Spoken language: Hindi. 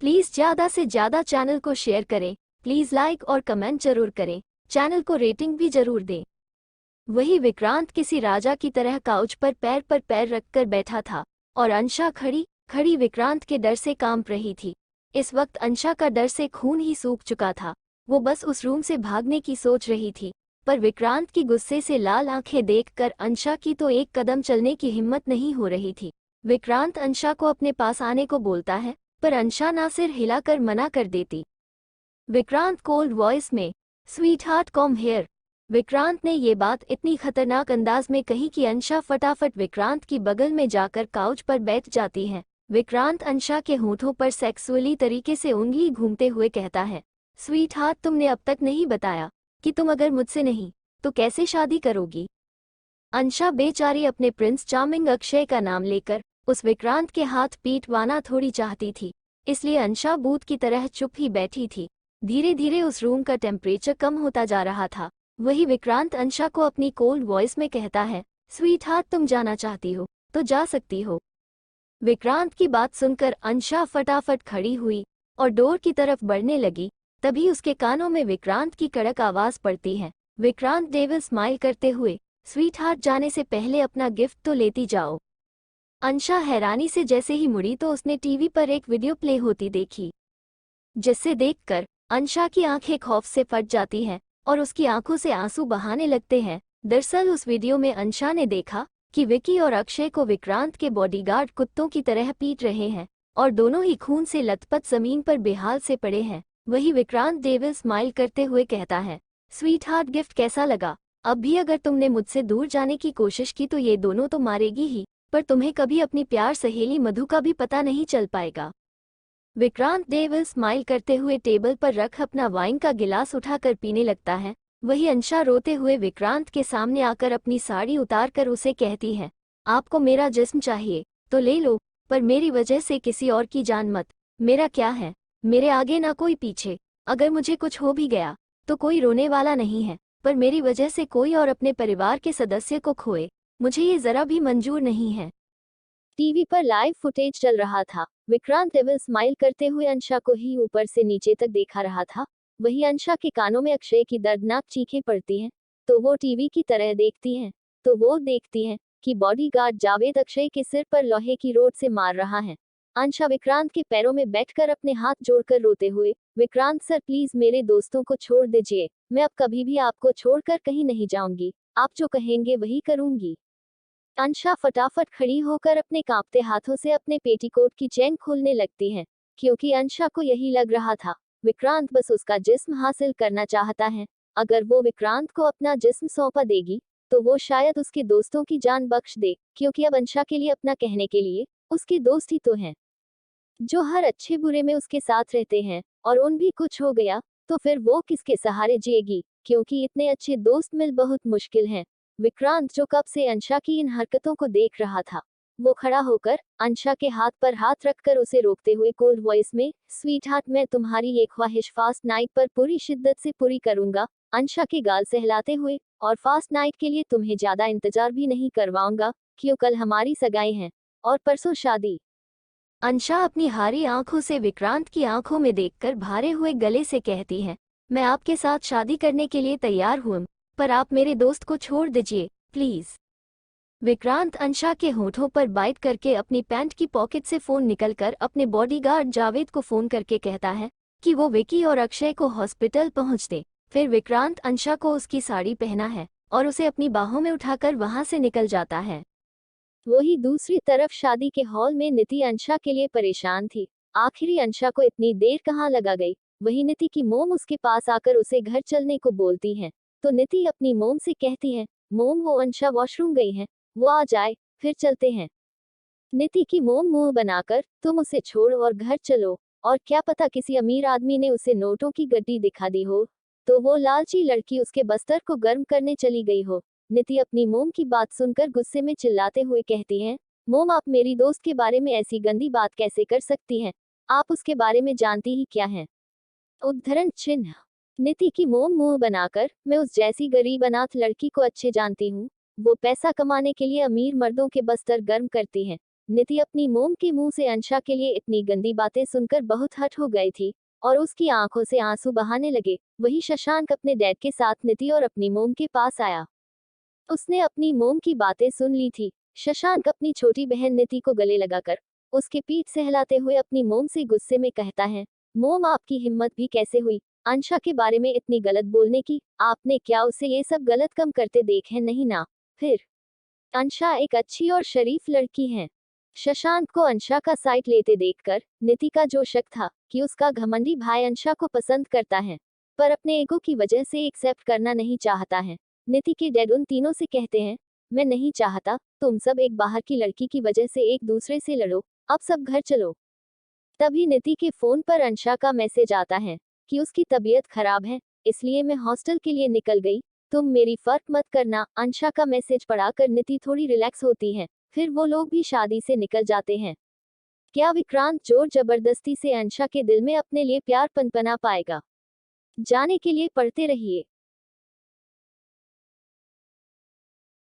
प्लीज़ ज़्यादा से ज़्यादा चैनल को शेयर करें, प्लीज़ लाइक और कमेंट जरूर करें, चैनल को रेटिंग भी जरूर दें। वही विक्रांत किसी राजा की तरह काउच पर पैर रखकर बैठा था और अंशा खड़ी खड़ी विक्रांत के डर से कांप रही थी। इस वक्त अंशा का डर से खून ही सूख चुका था। वो बस उस रूम से भागने की सोच रही थी, पर विक्रांत की गुस्से से लाल आंखें देखकर अंशा की तो एक कदम चलने की हिम्मत नहीं हो रही थी। विक्रांत अंशा को अपने पास आने को बोलता है, पर अंशा ना सिर हिलाकर मना कर देती। विक्रांत कोल्ड वॉइस में, sweet heart come here. Vikrant ने ये बात इतनी खतरनाक अंदाज में कही कि अंशा फटाफट विक्रांत की बगल में जाकर काउच पर बैठ जाती है। विक्रांत अंशा के होठों पर सेक्सुअली तरीके से उंगली घूमते हुए कहता है, स्वीट हार्ट, तुमने अब तक नहीं बताया कि तुम अगर मुझसे नहीं तो कैसे शादी करोगी। अंशा बेचारी अपने प्रिंस चार्मिंग अक्षय का नाम लेकर उस विक्रांत के हाथ पीटवाना थोड़ी चाहती थी, इसलिए अंशा बूथ की तरह चुप ही बैठी थी। धीरे धीरे उस रूम का टेम्परेचर कम होता जा रहा था। वही विक्रांत अंशा को अपनी कोल्ड वॉइस में कहता है, स्वीट हार्ट, तुम जाना चाहती हो तो जा सकती हो। विक्रांत की बात सुनकर अंशा फटाफट खड़ी हुई और डोर की तरफ बढ़ने लगी। तभी उसके कानों में विक्रांत की कड़क आवाज पड़ती है। विक्रांत डेविल स्माइल करते हुए, स्वीट हार्ट, जाने से पहले अपना गिफ्ट तो लेती जाओ। अंशा हैरानी से जैसे ही मुड़ी तो उसने टीवी पर एक वीडियो प्ले होती देखी, जिसे देखकर अंशा की आंखें खौफ से फट जाती हैं और उसकी आंखों से आंसू बहाने लगते हैं। दरअसल उस वीडियो में अंशा ने देखा कि विकी और अक्षय को विक्रांत के बॉडीगार्ड कुत्तों की तरह पीट रहे हैं और दोनों ही खून से लथपथ जमीन पर बेहाल से पड़े हैं। वही विक्रांत डेविल स्माइल करते हुए कहता है, स्वीट हार्ट, गिफ्ट कैसा लगा। अब भी अगर तुमने मुझसे दूर जाने की कोशिश की तो ये दोनों तो मारेगी ही, पर तुम्हें कभी अपनी प्यार सहेली मधु का भी पता नहीं चल पाएगा। विक्रांत डेविल स्माइल करते हुए टेबल पर रख अपना वाइन का गिलास उठाकर पीने लगता है। वही अंशा रोते हुए विक्रांत के सामने आकर अपनी साड़ी उतारकर उसे कहती है, आपको मेरा जिस्म चाहिए तो ले लो, पर मेरी वजह से किसी और की जान मत। मेरा क्या है, मेरे आगे ना कोई पीछे। अगर मुझे कुछ हो भी गया तो कोई रोने वाला नहीं है, पर मेरी वजह से कोई और अपने परिवार के सदस्य को खोए, मुझे ये जरा भी मंजूर नहीं है। टीवी पर लाइव फुटेज चल रहा था। विक्रांत डेविल स्माइल करते हुए अंशा को ही ऊपर से नीचे तक देखा रहा था। वही अंशा के कानों में अक्षय की दर्दनाक चीखें पड़ती हैं, तो वो टीवी की तरह देखती हैं, तो वो देखती हैं कि बॉडीगार्ड जावेद अक्षय के सिर पर लोहे की रोड से मार रहा है। अंशा विक्रांत के पैरों में बैठकर अपने हाथ जोड़कर रोते हुए, विक्रांत सर, प्लीज मेरे दोस्तों को छोड़ दीजिए, मैं अब कभी भी आपको छोड़कर कहीं नहीं जाऊंगी, आप जो कहेंगे वही करूंगी। अंशा फटाफट खड़ी होकर अपने कांपते हाथों से अपने पेटीकोट की चेन खोलने लगती है, क्योंकि अंशा को यही लग रहा था, विक्रांत बस उसका जिस्म हासिल करना चाहता है। अगर वो विक्रांत को अपना जिस्म सौंपा देगी तो वो शायद उसके दोस्तों की जान बख्श दे, क्योंकि अब अंशा के लिए अपना कहने के लिए उसके दोस्त ही तो हैं, जो हर अच्छे बुरे में उसके साथ रहते हैं। और उन भी कुछ हो गया तो फिर वो किसके सहारे जिएगी, क्योंकि इतने अच्छे दोस्त मिल बहुत मुश्किल हैं। विक्रांत, जो कब से अंशा की इन हरकतों को देख रहा था, वो खड़ा होकर अंशा के हाथ पर हाथ रखकर उसे रोकते हुए कोल्ड वॉइस में, स्वीट हार्ट, मैं तुम्हारी ये ख्वाहिश फास्ट नाइट पर पूरी शिद्दत से पूरी करूंगा, अंशा के गाल सहलाते हुए, और फास्ट नाइट के लिए तुम्हें ज्यादा इंतजार भी नहीं करवाऊंगा, क्यों कल हमारी सगाई है और परसों शादी। अंशा अपनी हारी आंखों से विक्रांत की आंखों में देखकर भारे हुए गले से कहती है, मैं आपके साथ शादी करने के लिए तैयार हूं, पर आप मेरे दोस्त को छोड़ दीजिए प्लीज। विक्रांत अंशा के होठों पर बाइट करके अपनी पैंट की पॉकेट से फोन निकलकर अपने बॉडीगार्ड जावेद को फोन करके कहता है कि वो विकी और अक्षय को हॉस्पिटल पहुंच दे। फिर विक्रांत अंशा को उसकी साड़ी पहना है और उसे अपनी बाहों में उठाकर वहां से निकल जाता है। वही दूसरी तरफ शादी के हॉल में नीति अंशा के लिए परेशान थी। आखिरी अंशा को इतनी देर कहाँ लगा गई। वही नीति की मोम उसके पास आकर उसे घर चलने को बोलती है, तो नीति अपनी मोम से कहती है, मोम, वो अंशा वॉशरूम गई है, वो आ जाए फिर चलते हैं। नीति की मोम मुंह बनाकर, तुम उसे छोड़ और घर चलो, और क्या पता किसी अमीर आदमी ने उसे नोटों की गड्डी दिखा दी हो, तो वो लालची लड़की उसके बस्तर को गर्म करने चली गई हो। नीति अपनी मोम की बात सुनकर गुस्से में चिल्लाते हुए कहती है, मोम, आप मेरी दोस्त के बारे में ऐसी गंदी बात कैसे कर सकती हैं, आप उसके बारे में जानती ही क्या हैं। उद्धरण चिन्ह। नीति की मोम मुंह बनाकर, मैं उस जैसी गरीब अनाथ लड़की को अच्छे जानती हूँ, वो पैसा कमाने के लिए अमीर मर्दों के बस्तर गर्म करती है, निधि अपनी मोम के मुंह से अंशा के लिए इतनी गंदी बातें सुनकर बहुत हर्ट हो गई थी और उसकी आंखों से आंसू बहाने लगे। वही शशांक अपने डैड के साथ निधि और अपनी मोम के पास आया। उसने अपनी मोम की बातें सुन ली थी। शशांक अपनी छोटी बहन निधि को गले लगाकर उसके पीठ सहलाते हुए अपनी मोम से गुस्से में कहता है, मोम आपकी हिम्मत भी कैसे हुई अंशा के बारे में इतनी गलत बोलने की? आपने क्या उसे ये सब गलत कम करते देखे नहीं ना? फिर अंशा एक अच्छी और शरीफ लड़की है। शशांक को अंशा का साइड लेते देखकर निधि का जो शक था कि उसका घमंडी भाई अंशा को पसंद करता है पर अपने ईगो की वजह से एक्सेप्ट करना नहीं चाहता है। निधि के डैड उन तीनों से कहते हैं, मैं नहीं चाहता तुम सब एक बाहर की लड़की की वजह से एक दूसरे से लड़ो, अब सब घर चलो। तभी निधि के फोन पर अंशा का मैसेज आता है कि उसकी तबीयत खराब है, इसलिए मैं हॉस्टल के लिए निकल गई, तुम मेरी फर्क मत करना। अंशा का मैसेज पढ़ाकर निधि थोड़ी रिलैक्स होती है। फिर वो लोग भी शादी से निकल जाते हैं। क्या विक्रांत जोर जबरदस्ती से अंशा के दिल में अपने लिए प्यार पनपना पाएगा? जाने के लिए पढ़ते रहिए।